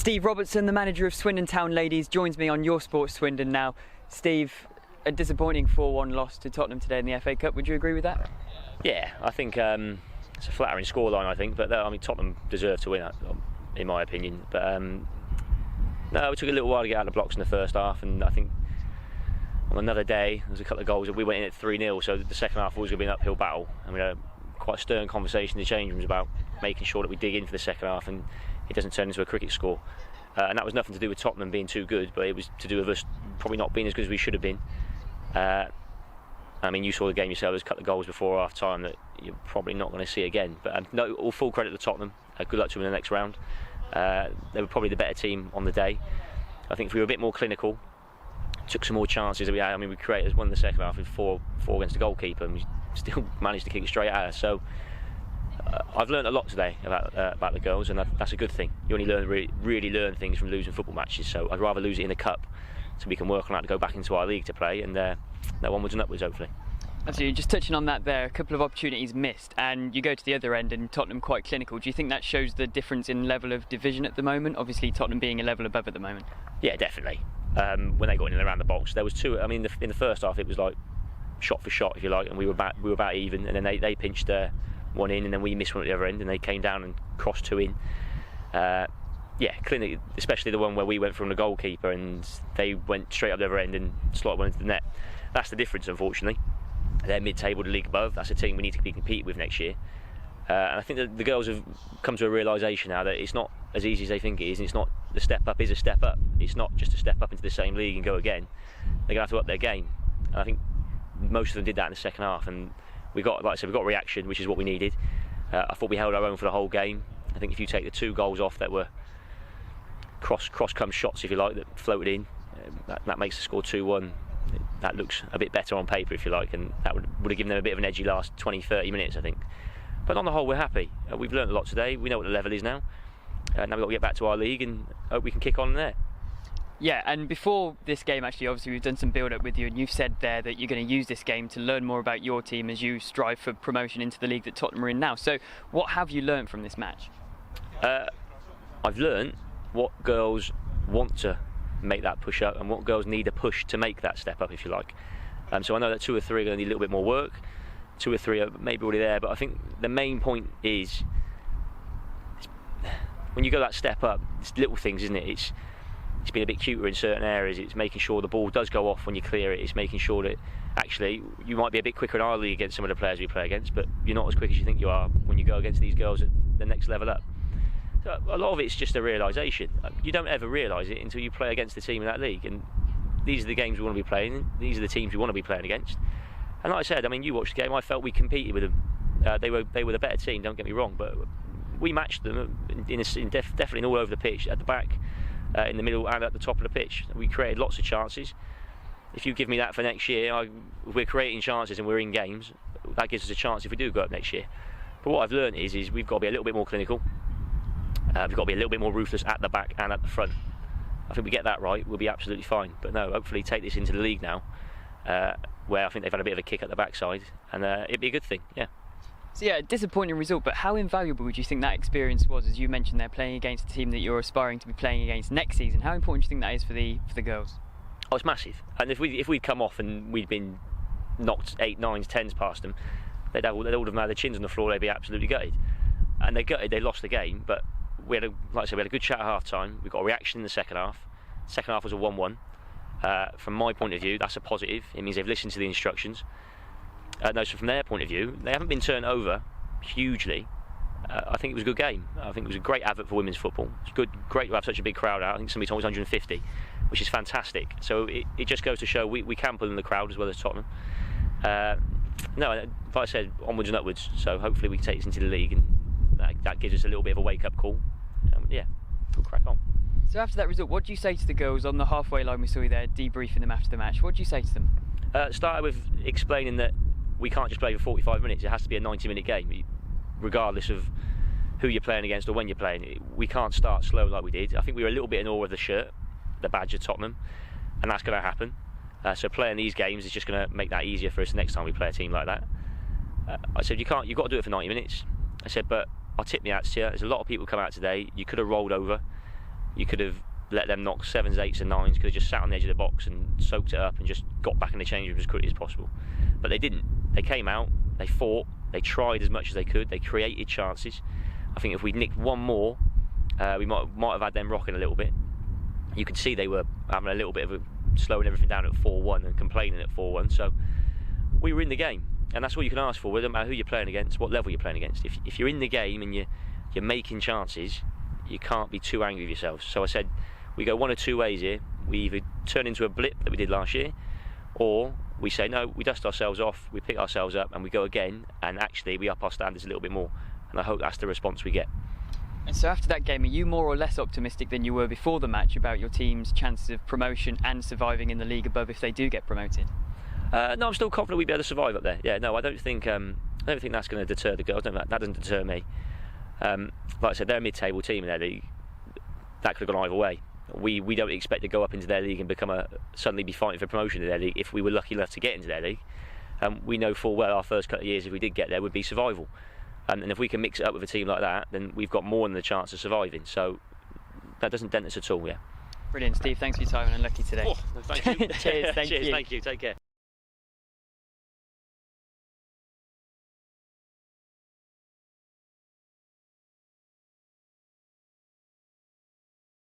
Steve Robertson, the manager of Swindon Town Ladies, joins me on Your Sports Swindon now. Steve, a disappointing 4-1 loss to Tottenham today in the FA Cup. Would you agree with that? Yeah, I think it's a flattering scoreline, I think. But Tottenham deserved to win, in my opinion. But no, it took a little while to get out of the blocks in the first half, and I think on another day there was a couple of goals that we went in at 3-0, so the second half was going to be an uphill battle, and we had a quite stern conversation in the change rooms about making sure that we dig in for the second half and it doesn't turn into a cricket score. And that was nothing to do with Tottenham being too good, but it was to do with us probably not being as good as we should have been. I mean, you saw the game yourself. There's a couple of goals before half time that you're probably not going to see again. But no, all full credit to Tottenham. Good luck to them in the next round. They were probably the better team on the day. I think if we were a bit more clinical, took some more chances that we had. I mean, we created one in the second half with four against the goalkeeper, and we still managed to kick it straight at her. So I've learned a lot today about the girls, and that's a good thing. You only really learn things from losing football matches. So I'd rather lose it in the cup, so we can work on that to go back into our league to play, and no onwards and upwards, hopefully. Absolutely. Just touching on that there, a couple of opportunities missed, and you go to the other end and Tottenham quite clinical. Do you think that shows the difference in level of division at the moment? Obviously Tottenham being a level above at the moment. Yeah, definitely. When they got in and around the box, there was two. I mean, in the first half it was like shot for shot, if you like, and we were about even, and then they pinched one in, and then we missed one at the other end, and they came down and crossed two in. Yeah, clinic, especially the one where we went from the goalkeeper and they went straight up the other end and slotted one into the net. That's the difference, unfortunately. They're mid-table, the league above. That's a team we need to be competing with next year. And I think that the girls have come to a realisation now that it's not as easy as they think it is, and it's not, the step up is a step up. It's not just a step up into the same league and go again. They're going to have to up their game. And I think most of them did that in the second half, and we got reaction, which is what we needed. I thought we held our own for the whole game. I think if you take the two goals off that were cross-come shots, if you like, that floated in, that makes the score 2-1. That looks a bit better on paper, if you like, and that would have given them a bit of an edgy last 20-30 minutes, I think. But on the whole, we're happy. We've learned a lot today. We know what the level is now. Now we've got to get back to our league and hope we can kick on there. Yeah, and before this game, actually, obviously we've done some build-up with you, and you've said there that you're going to use this game to learn more about your team as you strive for promotion into the league that Tottenham are in now. So what have you learned from this match? I've learned what girls want to make that push up and what girls need a push to make that step up, if you like. So I know that 2 or 3 are going to need a little bit more work. 2 or 3 are maybe already there, but I think the main point is when you go that step up, it's little things, isn't it? It's been a bit cuter in certain areas. It's making sure the ball does go off when you clear it. It's making sure that actually you might be a bit quicker in our league against some of the players we play against, but you're not as quick as you think you are when you go against these girls at the next level up. So a lot of it's just a realisation. You don't ever realise it until you play against the team in that league, and these are the games we want to be playing. These are the teams we want to be playing against. And like I said, I mean, you watched the game. I felt we competed with them. They were the better team. Don't get me wrong, but we matched them definitely all over the pitch, at the back, in the middle, and at the top of the pitch. We created lots of chances. If you give me that for next year, we're creating chances and we're in games. That gives us a chance if we do go up next year. But what I've learned is we've got to be a little bit more clinical. We've got to be a little bit more ruthless at the back and at the front. I think we get that right, we'll be absolutely fine. But no, hopefully take this into the league now, where I think they've had a bit of a kick at the backside, and it'd be a good thing, yeah. So yeah, a disappointing result, but how invaluable would you think that experience was? As you mentioned, they're playing against a team that you're aspiring to be playing against next season. How important do you think that is for the girls? Oh, it's massive. And if we'd come off and we'd been knocked 8, 9s, 10s past them, they'd all have had their chins on the floor. They'd be absolutely gutted. And they're gutted. They lost the game, but like I said, we had a good chat at half time. We got a reaction in the second half. Second half was a 1-1. From my point of view, that's a positive. It means they've listened to the instructions. So from their point of view, they haven't been turned over hugely. I think it was a good game. I think it was a great advert for women's football. It's great to have such a big crowd out. I think somebody told me it was 150, which is fantastic. So it just goes to show we can pull in the crowd as well as Tottenham. No, like I said, onwards and upwards. So hopefully we can take this into the league, and that gives us a little bit of a wake-up call. Yeah, we'll crack on. So after that result, what do you say to the girls on the halfway line? We saw you there debriefing them after the match. What do you say to them? Started with explaining that we can't just play for 45 minutes. It has to be a 90-minute game, regardless of who you're playing against or when you're playing. We can't start slow like we did. I think we were a little bit in awe of the shirt, the badge of Tottenham, and that's going to happen. So playing these games is just going to make that easier for us next time we play a team like that. I said, you've got to do it for 90 minutes. I said, but I'll tip my hats to you. There's a lot of people come out today. You could have rolled over. You could have let them knock 7s, 8s and 9s, could have just sat on the edge of the box and soaked it up and just got back in the change room as quickly as possible. But they didn't. They came out, they fought, they tried as much as they could, they created chances. I think if we'd nicked one more, we might have had them rocking a little bit. You could see they were having a little bit of a slowing everything down at 4-1 and complaining at 4-1. So we were in the game, and that's all you can ask for. It doesn't matter who you're playing against, what level you're playing against. If you're in the game and you're making chances, you can't be too angry with yourselves. So I said, we go one of two ways here. We either turn into a blip that we did last year, or we say no, we dust ourselves off, we pick ourselves up and we go again, and actually we up our standards a little bit more. And I hope that's the response we get. And so after that game, are you more or less optimistic than you were before the match about your team's chances of promotion and surviving in the league above if they do get promoted? No, I'm still confident we'd be able to survive up there. Yeah, no, I don't think that's going to deter the girls. That doesn't deter me. Like I said, they're a mid-table team in their league. That could have gone either way. We don't expect to go up into their league and suddenly be fighting for promotion in their league if we were lucky enough to get into their league. We know full well our first couple of years, if we did get there, would be survival. And if we can mix it up with a team like that, then we've got more than the chance of surviving. So that doesn't dent us at all, yeah. Brilliant, Steve. Thanks for your time and unlucky today. Oh, thank you. Cheers, thank you. Thank you. Take care.